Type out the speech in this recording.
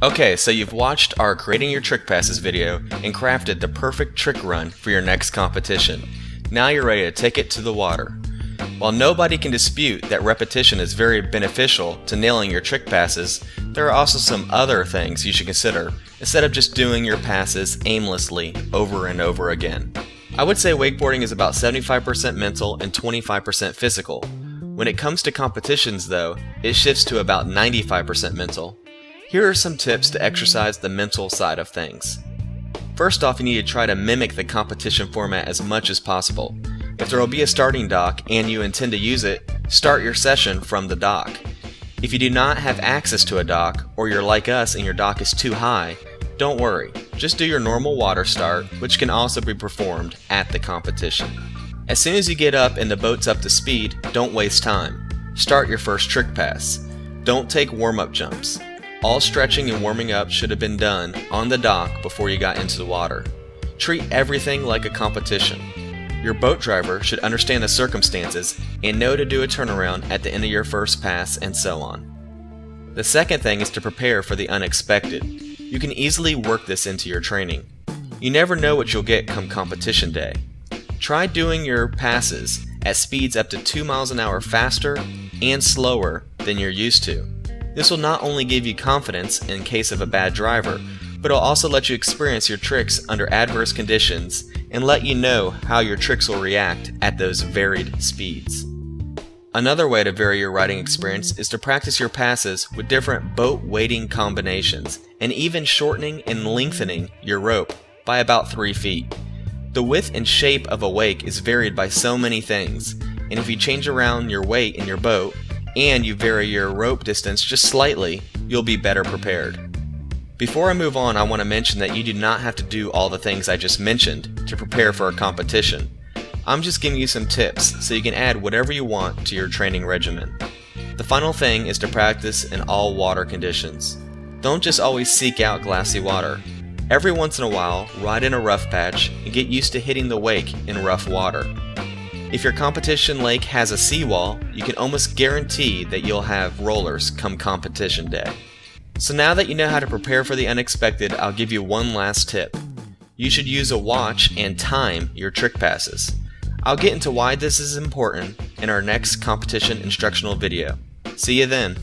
Okay, so you've watched our Creating Your Trick Passes video and crafted the perfect trick run for your next competition. Now you're ready to take it to the water. While nobody can dispute that repetition is very beneficial to nailing your trick passes, there are also some other things you should consider instead of just doing your passes aimlessly over and over again. I would say wakeboarding is about 75% mental and 25% physical. When it comes to competitions though, it shifts to about 95% mental. Here are some tips to exercise the mental side of things. First off, you need to try to mimic the competition format as much as possible. If there will be a starting dock and you intend to use it, start your session from the dock. If you do not have access to a dock, or you're like us and your dock is too high, don't worry. Just do your normal water start, which can also be performed at the competition. As soon as you get up and the boat's up to speed, don't waste time. Start your first trick pass. Don't take warm-up jumps. All stretching and warming up should have been done on the dock before you got into the water. Treat everything like a competition. Your boat driver should understand the circumstances and know to do a turnaround at the end of your first pass, and so on. The second thing is to prepare for the unexpected. You can easily work this into your training. You never know what you'll get come competition day. Try doing your passes at speeds up to 2 miles an hour faster and slower than you're used to. This will not only give you confidence in case of a bad driver, but it'll also let you experience your tricks under adverse conditions and let you know how your tricks will react at those varied speeds. Another way to vary your riding experience is to practice your passes with different boat weighting combinations and even shortening and lengthening your rope by about 3 feet. The width and shape of a wake is varied by so many things, and if you change around your weight in your boat and you vary your rope distance just slightly, you'll be better prepared. Before I move on, I want to mention that you do not have to do all the things I just mentioned to prepare for a competition. I'm just giving you some tips so you can add whatever you want to your training regimen. The final thing is to practice in all water conditions. Don't just always seek out glassy water. Every once in a while, ride in a rough patch and get used to hitting the wake in rough water. If your competition lake has a seawall, you can almost guarantee that you'll have rollers come competition day. So now that you know how to prepare for the unexpected, I'll give you one last tip. You should use a watch and time your trick passes. I'll get into why this is important in our next competition instructional video. See you then.